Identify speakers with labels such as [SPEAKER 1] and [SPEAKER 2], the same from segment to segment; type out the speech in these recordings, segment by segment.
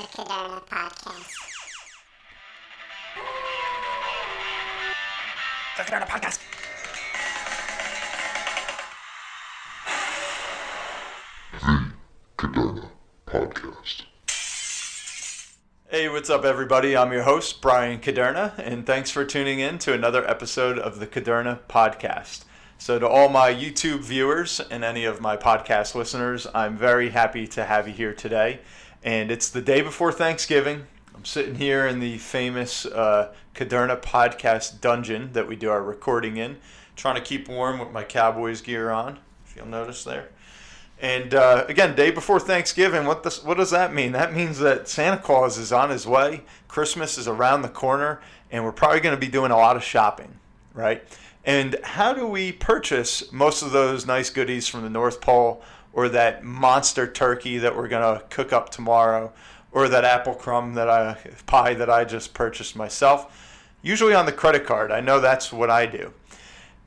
[SPEAKER 1] Caderna Podcast.
[SPEAKER 2] The Caderna Podcast.
[SPEAKER 3] The Caderna Podcast.
[SPEAKER 2] Hey, what's up, everybody? I'm your host, Brian Caderna, and thanks for tuning in to another episode of the Caderna Podcast. So to all my YouTube viewers and any of my podcast listeners, I'm very happy to have you here today. And it's the day before Thanksgiving. I'm sitting here in the famous Caderna Podcast dungeon that we do our recording in, trying to keep warm with my Cowboys gear on, if you'll notice there. And again, day before Thanksgiving, what does that mean? That means that Santa Claus is on his way, Christmas is around the corner, and we're probably going to be doing a lot of shopping, right? And how do we purchase most of those nice goodies from the North Pole, or that monster turkey that we're going to cook up tomorrow, or that apple crumb pie that I just purchased myself? Usually on the credit card. I know that's what I do.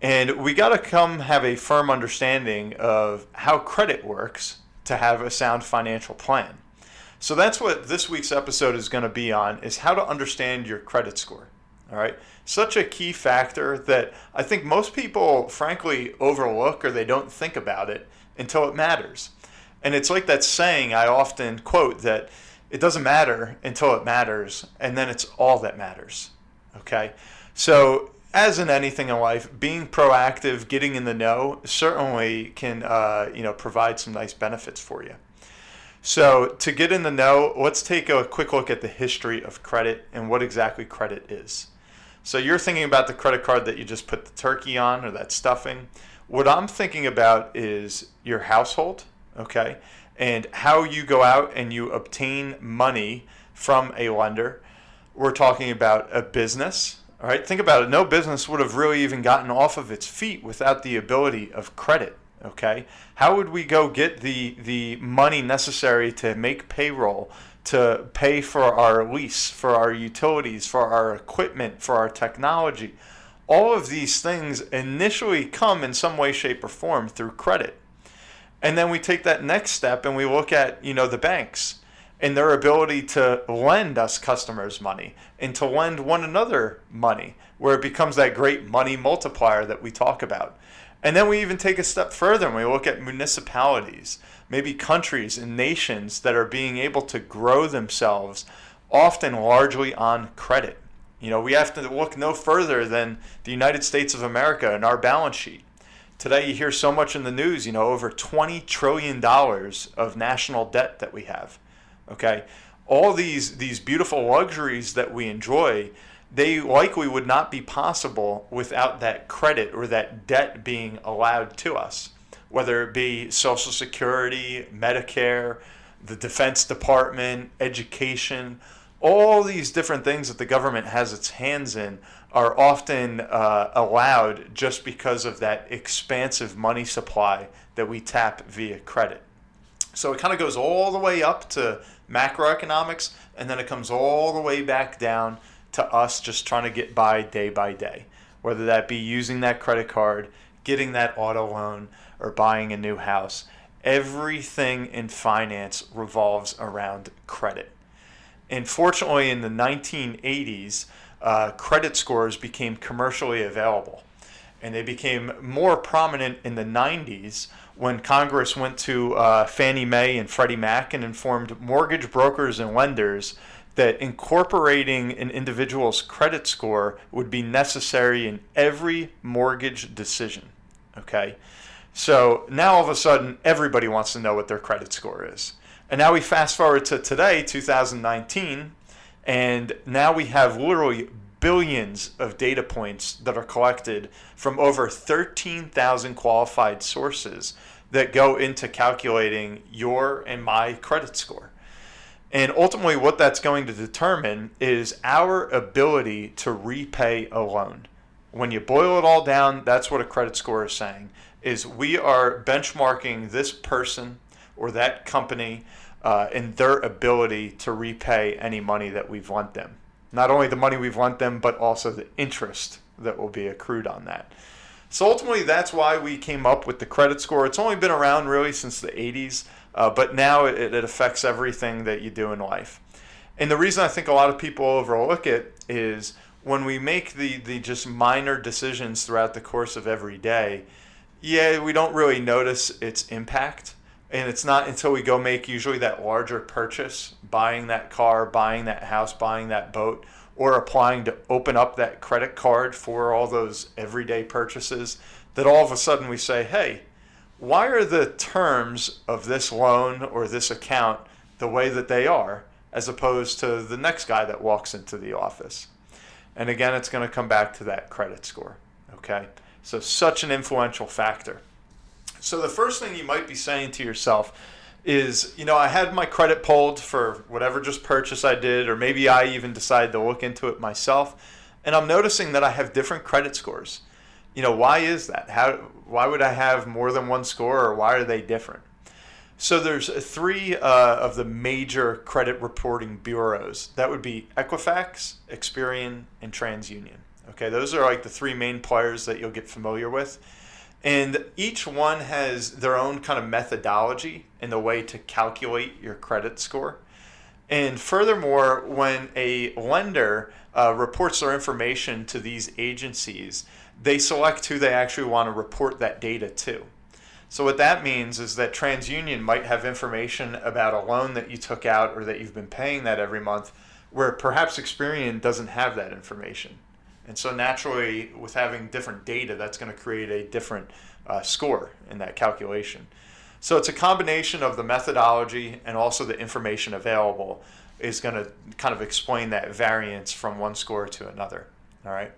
[SPEAKER 2] And we got to have a firm understanding of how credit works to have a sound financial plan. So that's what this week's episode is going to be on, is how to understand your credit score. All right. Such a key factor that I think most people, frankly, overlook, or they don't think about it until it matters. And it's like that saying I often quote, that it doesn't matter until it matters, and then it's all that matters. Okay. So as in anything in life, being proactive, getting in the know, certainly can provide some nice benefits for you. So to get in the know, let's take a quick look at the history of credit and what exactly credit is. So you're thinking about the credit card that you just put the turkey on, or that stuffing. What I'm thinking about is your household, okay, and how you go out and you obtain money from a lender. We're talking about a business. All right, think about it. No business would have really even gotten off of its feet without the ability of credit. Okay, how would we go get the money necessary to make payroll, to pay for our lease, for our utilities, for our equipment, for our technology? All of these things initially come in some way, shape, or form through credit. And then we take that next step and we look at, the banks and their ability to lend us customers money and to lend one another money, where it becomes that great money multiplier that we talk about. And then we even take a step further and we look at municipalities, maybe countries and nations that are being able to grow themselves, often largely on credit. We have to look no further than the United States of America and our balance sheet. Today you hear so much in the news, over $20 trillion of national debt that we have. Okay, all these beautiful luxuries that we enjoy, they likely would not be possible without that credit or that debt being allowed to us, whether it be Social Security, Medicare, the Defense Department, education. All these different things that the government has its hands in are often allowed just because of that expansive money supply that we tap via credit. So it kind of goes all the way up to macroeconomics, and then it comes all the way back down to us just trying to get by day, whether that be using that credit card, getting that auto loan, or buying a new house. Everything in finance revolves around credit. And fortunately, in the 1980s, credit scores became commercially available. And they became more prominent in the 90s when Congress went to Fannie Mae and Freddie Mac and informed mortgage brokers and lenders that incorporating an individual's credit score would be necessary in every mortgage decision. Okay? So now all of a sudden, everybody wants to know what their credit score is. And now we fast forward to today, 2019, and now we have literally billions of data points that are collected from over 13,000 qualified sources that go into calculating your and my credit score. And ultimately what that's going to determine is our ability to repay a loan. When you boil it all down, that's what a credit score is saying, is we are benchmarking this person or that company in their ability to repay any money that we've lent them. Not only the money we've lent them, but also the interest that will be accrued on that. So ultimately, that's why we came up with the credit score. It's only been around really since the 80s, but now it affects everything that you do in life. And the reason I think a lot of people overlook it is when we make the just minor decisions throughout the course of every day, yeah, we don't really notice its impact. And it's not until we go make usually that larger purchase, buying that car, buying that house, buying that boat, or applying to open up that credit card for all those everyday purchases, that all of a sudden we say, hey, why are the terms of this loan or this account the way that they are, as opposed to the next guy that walks into the office? And again, it's going to come back to that credit score. Okay? So such an influential factor. So the first thing you might be saying to yourself is, I had my credit pulled for whatever just purchase I did, or maybe I even decided to look into it myself, and I'm noticing that I have different credit scores. Why is that? Why would I have more than one score, or why are they different? So there's three of the major credit reporting bureaus. That would be Equifax, Experian, and TransUnion. Okay, those are like the three main players that you'll get familiar with. And each one has their own kind of methodology in the way to calculate your credit score. And furthermore, when a lender reports their information to these agencies, they select who they actually want to report that data to. So what that means is that TransUnion might have information about a loan that you took out or that you've been paying that every month, where perhaps Experian doesn't have that information. And so naturally, with having different data, that's going to create a different score in that calculation. So it's a combination of the methodology and also the information available is going to kind of explain that variance from one score to another. All right.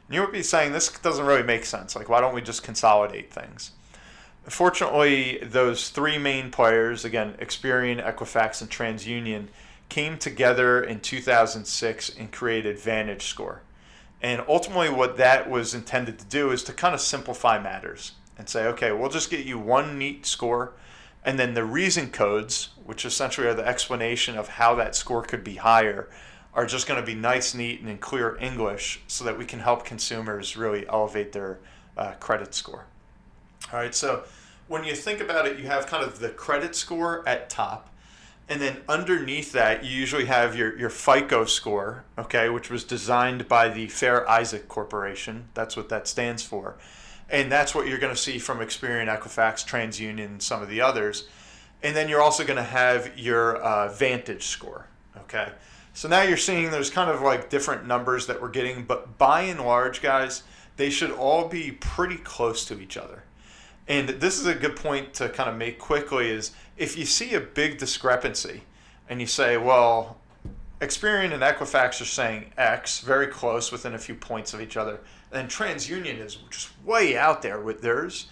[SPEAKER 2] And you would be saying, this doesn't really make sense. Like, why don't we just consolidate things? Fortunately, those three main players, again, Experian, Equifax, and TransUnion, came together in 2006 and created VantageScore. And ultimately what that was intended to do is to kind of simplify matters and say, okay, we'll just get you one neat score, and then the reason codes, which essentially are the explanation of how that score could be higher, are just going to be nice, neat, and in clear English so that we can help consumers really elevate their credit score. All right, so when you think about it, you have kind of the credit score at top. And then underneath that, you usually have your FICO score, okay, which was designed by the Fair Isaac Corporation. That's what that stands for. And that's what you're going to see from Experian, Equifax, TransUnion, and some of the others. And then you're also going to have your Vantage score, okay? So now you're seeing there's kind of like different numbers that we're getting, but by and large, guys, they should all be pretty close to each other. And this is a good point to kind of make quickly is if you see a big discrepancy and you say, well, Experian and Equifax are saying X, very close within a few points of each other, and TransUnion is just way out there with theirs,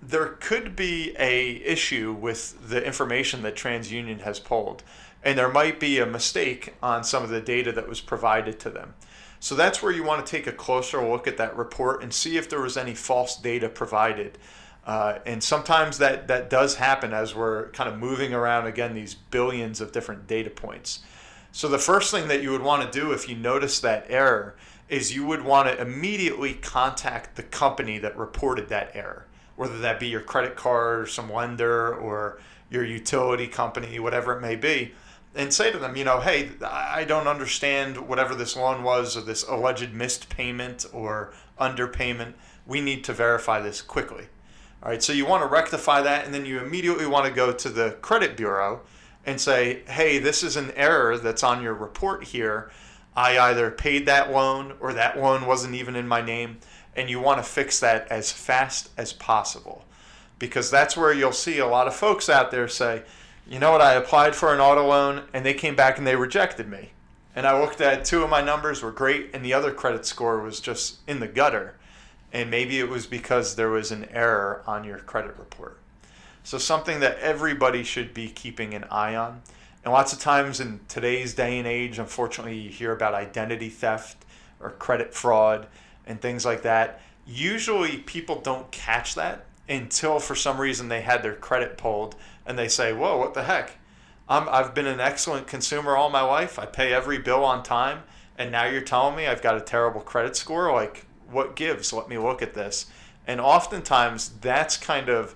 [SPEAKER 2] there could be a issue with the information that TransUnion has pulled. And there might be a mistake on some of the data that was provided to them. So that's where you want to take a closer look at that report and see if there was any false data provided. And sometimes that does happen as we're kind of moving around, again, these billions of different data points. So the first thing that you would want to do if you notice that error is you would want to immediately contact the company that reported that error, whether that be your credit card or some lender or your utility company, whatever it may be, and say to them, hey, I don't understand whatever this loan was or this alleged missed payment or underpayment. We need to verify this quickly. All right, so you want to rectify that, and then you immediately want to go to the credit bureau and say, hey, this is an error that's on your report here. I either paid that loan or that loan wasn't even in my name, and you want to fix that as fast as possible, because that's where you'll see a lot of folks out there say, you know what, I applied for an auto loan, and they came back and they rejected me. And I looked at two of my numbers were great, and the other credit score was just in the gutter. And maybe it was because there was an error on your credit report. So something that everybody should be keeping an eye on. And lots of times in today's day and age, unfortunately, you hear about identity theft or credit fraud and things like that. Usually people don't catch that until for some reason they had their credit pulled and they say, whoa, what the heck? I've been an excellent consumer all my life. I pay every bill on time. And now you're telling me I've got a terrible credit score? Like, what gives? Let me look at this. And oftentimes that's kind of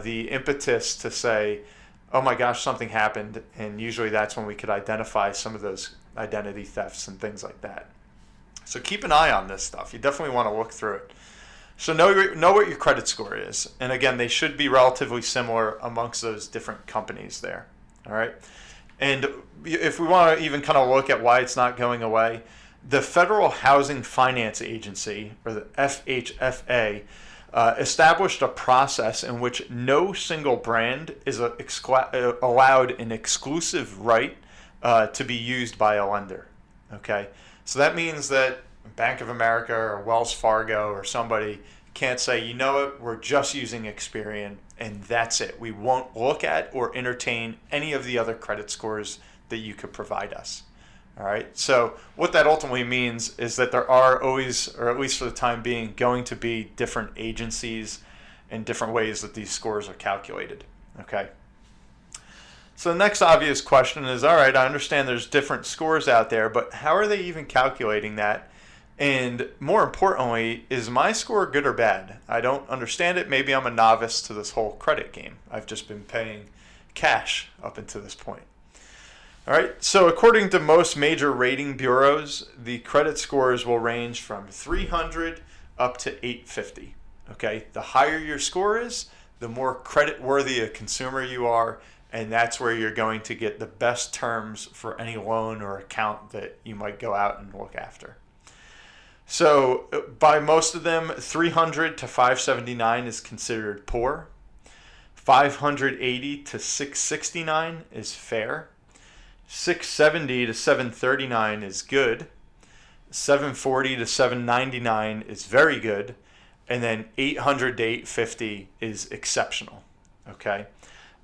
[SPEAKER 2] the impetus to say, oh my gosh, something happened. And usually that's when we could identify some of those identity thefts and things like that. So keep an eye on this stuff. You definitely want to look through it. So know what your credit score is. And again, they should be relatively similar amongst those different companies there. All right. And if we want to even kind of look at why it's not going away, the Federal Housing Finance Agency, or the FHFA, established a process in which no single brand is allowed an exclusive right to be used by a lender. Okay, so that means that Bank of America or Wells Fargo or somebody can't say, you know what, we're just using Experian and that's it. We won't look at or entertain any of the other credit scores that you could provide us. All right. So what that ultimately means is that there are always, or at least for the time being, going to be different agencies and different ways that these scores are calculated. Okay. So the next obvious question is, all right, I understand there's different scores out there, but how are they even calculating that? And more importantly, is my score good or bad? I don't understand it. Maybe I'm a novice to this whole credit game. I've just been paying cash up until this point. All right, so according to most major rating bureaus, the credit scores will range from 300 up to 850. Okay, the higher your score is, the more credit worthy a consumer you are, and that's where you're going to get the best terms for any loan or account that you might go out and look after. So by most of them, 300 to 579 is considered poor. 580 to 669 is fair. 670 to 739 is good. 740 to 799 is very good. And then 800 to 850 is exceptional. Okay.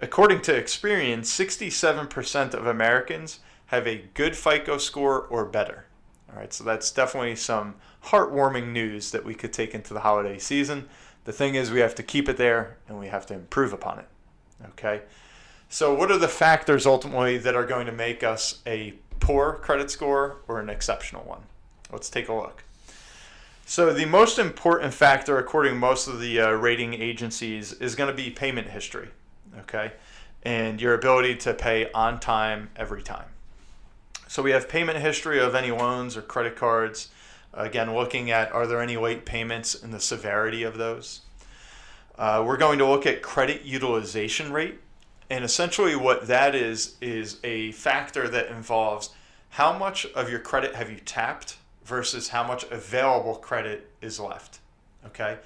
[SPEAKER 2] According to Experian, 67% of Americans have a good FICO score or better. All right, so that's definitely some heartwarming news that we could take into the holiday season. The thing is, we have to keep it there and we have to improve upon it. Okay. So what are the factors ultimately that are going to make us a poor credit score or an exceptional one? Let's take a look. So the most important factor, according to most of the rating agencies, is going to be payment history, okay, and your ability to pay on time every time. So we have payment history of any loans or credit cards. Again, looking at, are there any late payments and the severity of those? We're going to look at credit utilization rate. And essentially what that is a factor that involves how much of your credit have you tapped versus how much available credit is left. Okay?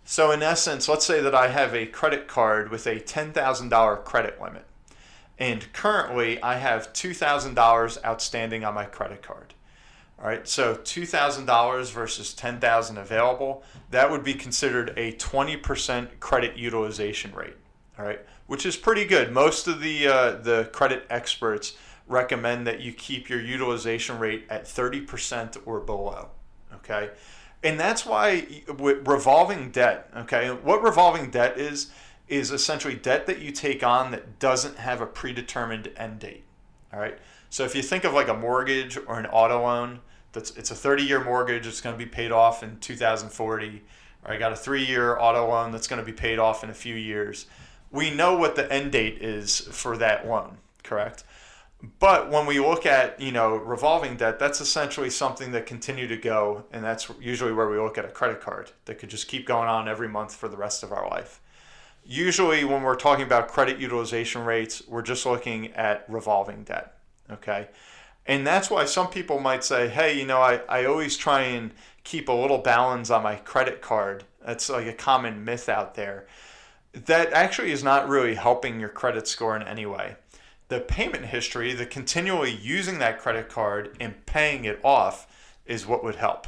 [SPEAKER 2] So in essence, let's say that I have a credit card with a $10,000 credit limit. And currently I have $2,000 outstanding on my credit card. All right, so $2,000 versus $10,000 available, that would be considered a 20% credit utilization rate. All right, which is pretty good. Most of the credit experts recommend that you keep your utilization rate at 30% or below. Okay, and that's why with revolving debt. Okay, what revolving debt is essentially debt that you take on that doesn't have a predetermined end date. All right, so if you think of like a mortgage or an auto loan, it's a 30-year mortgage. It's going to be paid off in 2040. Or I got a 3-year auto loan that's going to be paid off in a few years. We know what the end date is for that loan, correct? But when we look at, revolving debt, that's essentially something that continue to go, and that's usually where we look at a credit card that could just keep going on every month for the rest of our life. Usually when we're talking about credit utilization rates, we're just looking at revolving debt, okay? And that's why some people might say, hey, I always try and keep a little balance on my credit card. That's like a common myth out there. That actually is not really helping your credit score in any way. The payment history, the continually using that credit card and paying it off is what would help.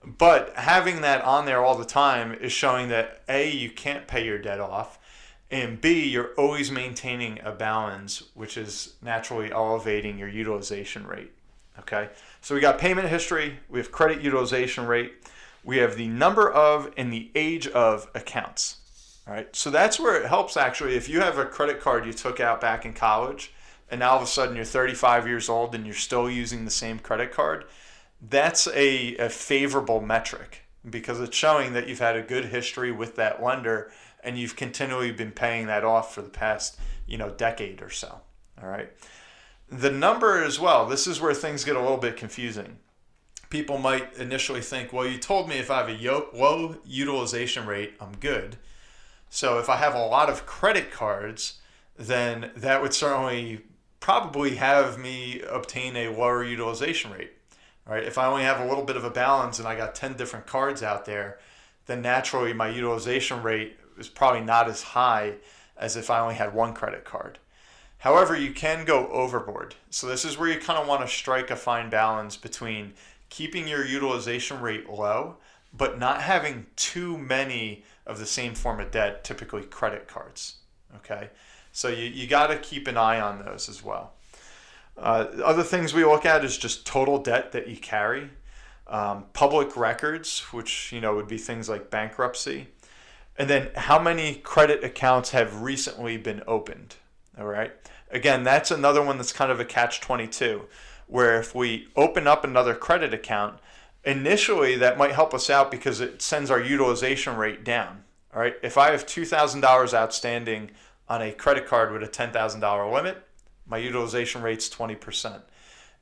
[SPEAKER 2] But having that on there all the time is showing that A, you can't pay your debt off, and B, you're always maintaining a balance, which is naturally elevating your utilization rate. Okay, so we got payment history, we have credit utilization rate, we have the number of and the age of accounts. All right, so that's where it helps actually. If you have a credit card you took out back in college and now all of a sudden you're 35 years old and you're still using the same credit card, that's a favorable metric because it's showing that you've had a good history with that lender and you've continually been paying that off for the past, decade or so. All right. The number as well, this is where things get a little bit confusing. People might initially think, well, you told me if I have a low utilization rate, I'm good. So if I have a lot of credit cards, then that would certainly probably have me obtain a lower utilization rate. All right. If I only have a little bit of a balance and I got 10 different cards out there, then naturally my utilization rate is probably not as high as if I only had one credit card. However, you can go overboard. So this is where you kind of want to strike a fine balance between keeping your utilization rate low, but not having too many of the same form of debt, typically credit cards. Okay, so you got to keep an eye on those as well. Other things we look at is just total debt that you carry, public records, which would be things like bankruptcy, and then how many credit accounts have recently been opened. All right. Again, that's another one that's kind of a catch-22, where if we open up another credit account, initially that might help us out because it sends our utilization rate down. All right. If I have $2,000 outstanding on a credit card with a $10,000 limit, my utilization rate's 20%.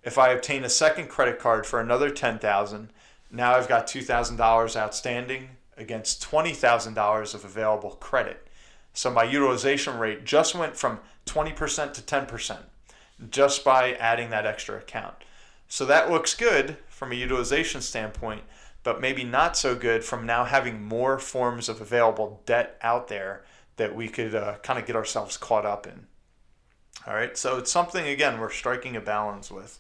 [SPEAKER 2] If I obtain a second credit card for another $10,000, now I've got $2,000 outstanding against $20,000 of available credit. So my utilization rate just went from 20% to 10% just by adding that extra account. So that looks good from a utilization standpoint, but maybe not so good from now having more forms of available debt out there that we could kind of get ourselves caught up in. All right, so it's something, again, we're striking a balance with.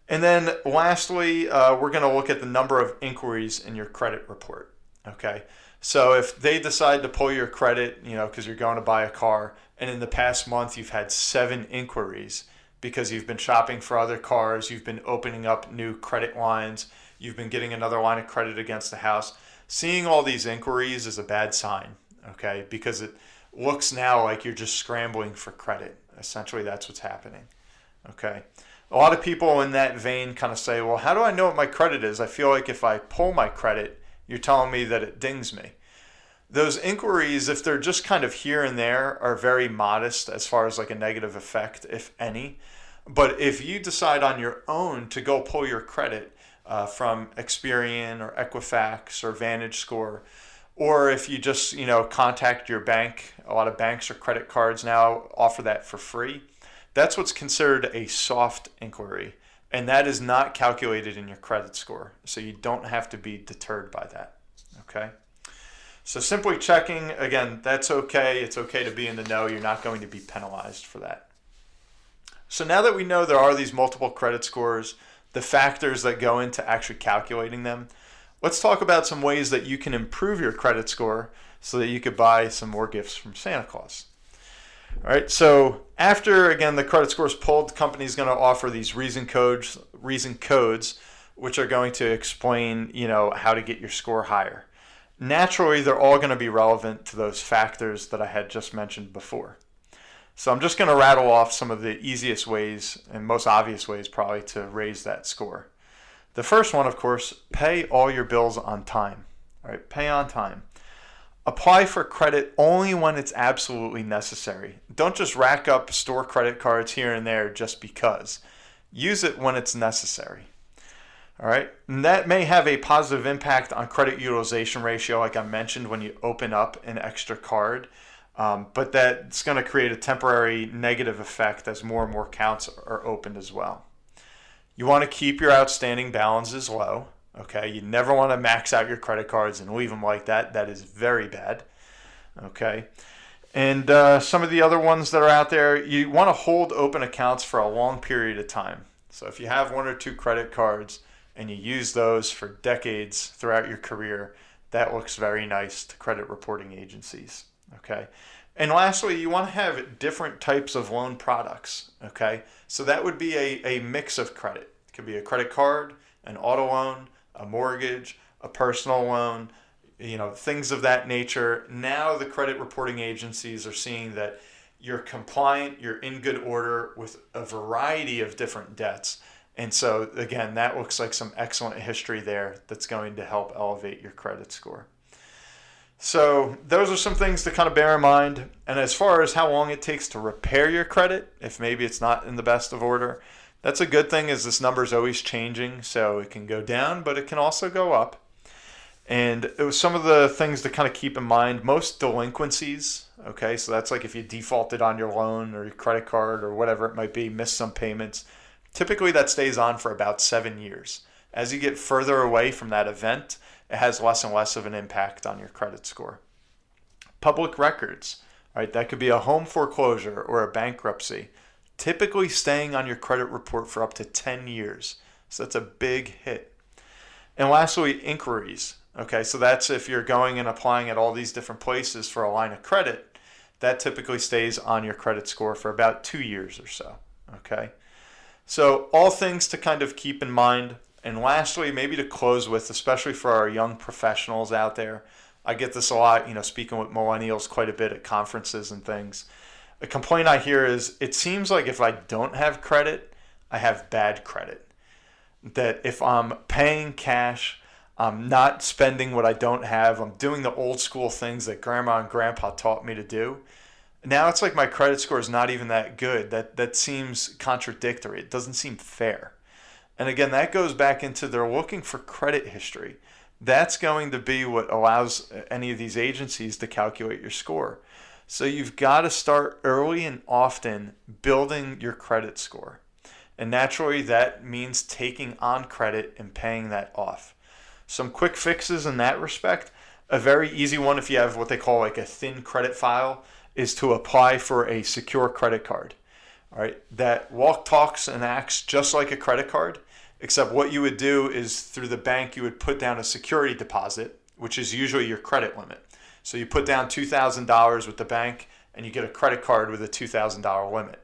[SPEAKER 2] And then lastly, we're going to look at the number of inquiries in your credit report. Okay. So if they decide to pull your credit, because you're going to buy a car, and in the past month you've had 7 inquiries because you've been shopping for other cars, you've been opening up new credit lines, you've been getting another line of credit against the house, seeing all these inquiries is a bad sign, okay? Because it looks now like you're just scrambling for credit. Essentially, that's what's happening, okay? A lot of people in that vein kind of say, well, how do I know what my credit is? I feel like if I pull my credit, you're telling me that it dings me. Those inquiries, if they're just kind of here and there, are very modest as far as like a negative effect, if any. But if you decide on your own to go pull your credit from Experian or Equifax or VantageScore, or if you just contact your bank, a lot of banks or credit cards now offer that for free. That's what's considered a soft inquiry. And that is not calculated in your credit score. So you don't have to be deterred by that. Okay? So simply checking, again, that's okay. It's okay to be in the know. You're not going to be penalized for that. So now that we know there are these multiple credit scores, the factors that go into actually calculating them, let's talk about some ways that you can improve your credit score so that you could buy some more gifts from Santa Claus. All right, so after, again, the credit score is pulled, the company is going to offer these reason codes, which are going to explain, how to get your score higher. Naturally, they're all going to be relevant to those factors that I had just mentioned before. So I'm just going to rattle off some of the easiest ways and most obvious ways probably to raise that score. The first one, of course, pay all your bills on time. All right, pay on time. Apply for credit only when it's absolutely necessary. Don't just rack up store credit cards here and there just because. Use it when it's necessary. All right, and that may have a positive impact on credit utilization ratio, like I mentioned, when you open up an extra card. But that's going to create a temporary negative effect as more and more accounts are opened as well. You want to keep your outstanding balances low. Okay, you never want to max out your credit cards and leave them like that. That is very bad. Okay, and some of the other ones that are out there, you want to hold open accounts for a long period of time. So if you have 1 or 2 credit cards and you use those for decades throughout your career, that looks very nice to credit reporting agencies. Okay, and lastly, you want to have different types of loan products. Okay, so that would be a mix of credit. It could be a credit card, an auto loan, a mortgage, a personal loan, things of that nature. Now the credit reporting agencies are seeing that you're compliant, you're in good order with a variety of different debts. And so, again, that looks like some excellent history there that's going to help elevate your credit score. So those are some things to kind of bear in mind. And as far as how long it takes to repair your credit, if maybe it's not in the best of order, that's a good thing is this number is always changing. So it can go down, but it can also go up. And it was some of the things to kind of keep in mind. Most delinquencies, okay, so that's like if you defaulted on your loan or your credit card or whatever it might be, missed some payments, typically that stays on for about 7 years. As you get further away from that event, it has less and less of an impact on your credit score. Public records, right? That could be a home foreclosure or a bankruptcy, typically staying on your credit report for up to 10 years. So that's a big hit. And lastly, inquiries. Okay, so that's if you're going and applying at all these different places for a line of credit, that typically stays on your credit score for about 2 years or so. Okay, so all things to kind of keep in mind. And lastly, maybe to close with, especially for our young professionals out there, I get this a lot, speaking with millennials quite a bit at conferences and things. A complaint I hear is it seems like if I don't have credit, I have bad credit. That if I'm paying cash, I'm not spending what I don't have, I'm doing the old school things that grandma and grandpa taught me to do. Now it's like my credit score is not even that good. That seems contradictory. It doesn't seem fair. And again, that goes back into they're looking for credit history. That's going to be what allows any of these agencies to calculate your score. So you've got to start early and often building your credit score. And naturally, that means taking on credit and paying that off. Some quick fixes in that respect. A very easy one, if you have what they call like a thin credit file, is to apply for a secure credit card. All right, that talks, and acts just like a credit card, except what you would do is through the bank, you would put down a security deposit, which is usually your credit limit. So you put down $2,000 with the bank, and you get a credit card with a $2,000 limit.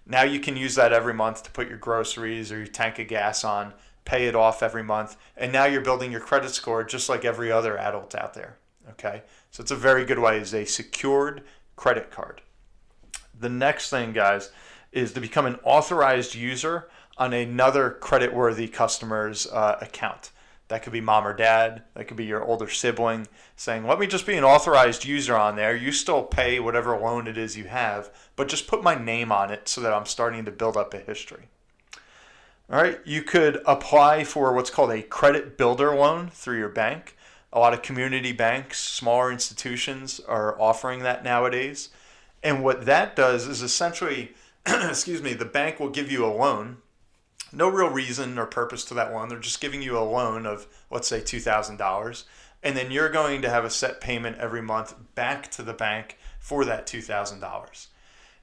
[SPEAKER 2] Now you can use that every month to put your groceries or your tank of gas on, pay it off every month, and now you're building your credit score just like every other adult out there. Okay, so it's a very good way, is a secured credit card. The next thing, guys, is to become an authorized user on another credit-worthy customer's account. That could be mom or dad. That could be your older sibling saying, let me just be an authorized user on there. You still pay whatever loan it is you have, but just put my name on it so that I'm starting to build up a history. All right, you could apply for what's called a credit builder loan through your bank. A lot of community banks, smaller institutions are offering that nowadays. And what that does is essentially, the bank will give you a loan. No real reason or purpose to that loan. They're just giving you a loan of, let's say, $2,000. And then you're going to have a set payment every month back to the bank for that $2,000.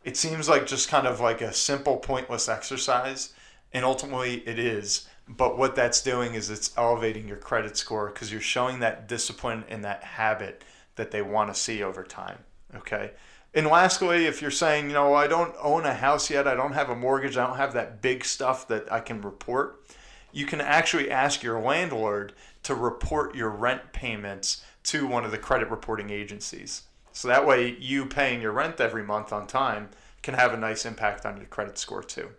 [SPEAKER 2] It seems like just kind of like a simple, pointless exercise. And ultimately it is. But what that's doing is it's elevating your credit score because you're showing that discipline and that habit that they want to see over time. Okay. And lastly, if you're saying, I don't own a house yet, I don't have a mortgage, I don't have that big stuff that I can report, you can actually ask your landlord to report your rent payments to one of the credit reporting agencies. So that way you paying your rent every month on time can have a nice impact on your credit score too.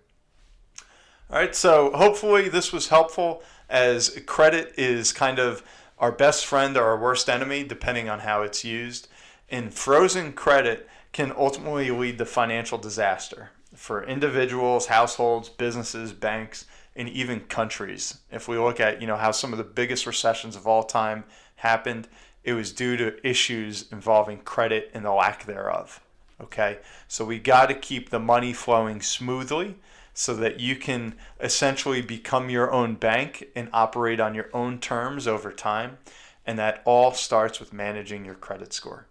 [SPEAKER 2] All right, so hopefully this was helpful, as credit is kind of our best friend or our worst enemy depending on how it's used. And frozen credit can ultimately lead to financial disaster for individuals, households, businesses, banks, and even countries. If we look at, how some of the biggest recessions of all time happened, it was due to issues involving credit and the lack thereof. Okay, so we got to keep the money flowing smoothly so that you can essentially become your own bank and operate on your own terms over time. And that all starts with managing your credit score.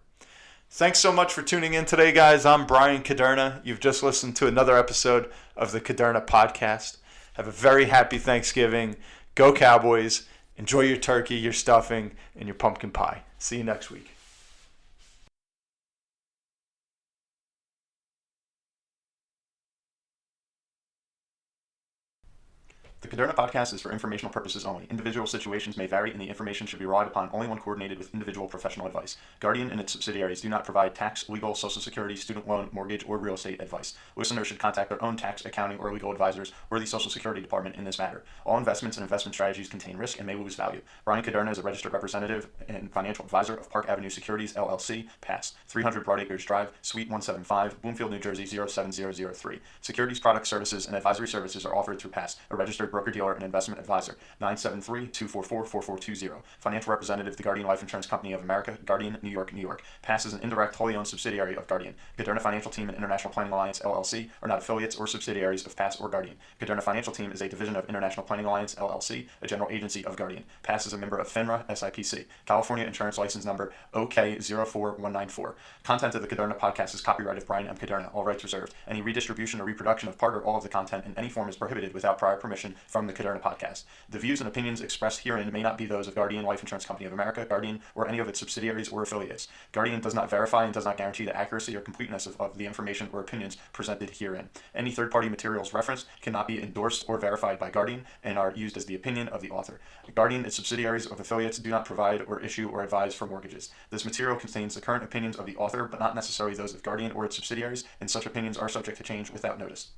[SPEAKER 2] Thanks so much for tuning in today, guys. I'm Brian Caderna. You've just listened to another episode of the Caderna Podcast. Have a very happy Thanksgiving. Go Cowboys. Enjoy your turkey, your stuffing, and your pumpkin pie. See you next week. The Caderna podcast is for informational purposes only. Individual situations may vary, and the information should be relied upon only when coordinated with individual professional advice. Guardian and its subsidiaries do not provide tax, legal, Social Security, student loan, mortgage, or real estate advice. Listeners should contact their own tax, accounting, or legal advisors or the Social Security Department in this matter. All investments and investment strategies contain risk and may lose value. Brian Caderna is a registered representative and financial advisor of Park Avenue Securities, LLC, Pass, 300 Broadacres Drive, Suite 175, Bloomfield, New Jersey 07003. Securities, products, services, and advisory services are offered through Pass, a registered broker-dealer and investment advisor. 973-244-4420. Financial representative, the Guardian Life Insurance Company of America, Guardian, New York, New York. Pass is an indirect, wholly owned subsidiary of Guardian. Caderna Financial Team and International Planning Alliance, LLC, are not affiliates or subsidiaries of Pass or Guardian. Caderna Financial Team is a division of International Planning Alliance, LLC, a general agency of Guardian. Pass is a member of FINRA, SIPC. California Insurance License Number OK04194. Content of the Caderna podcast is copyright of Brian M. Caderna, all rights reserved. Any redistribution or reproduction of part or all of the content in any form is prohibited without prior permission from the Caderna podcast. The views and opinions expressed herein may not be those of Guardian Life Insurance Company of America, Guardian, or any of its subsidiaries or affiliates. Guardian does not verify and does not guarantee the accuracy or completeness of the information or opinions presented herein. Any third-party materials referenced cannot be endorsed or verified by Guardian and are used as the opinion of the author. Guardian, its subsidiaries, or affiliates do not provide or issue or advise for mortgages. This material contains the current opinions of the author, but not necessarily those of Guardian or its subsidiaries, and such opinions are subject to change without notice.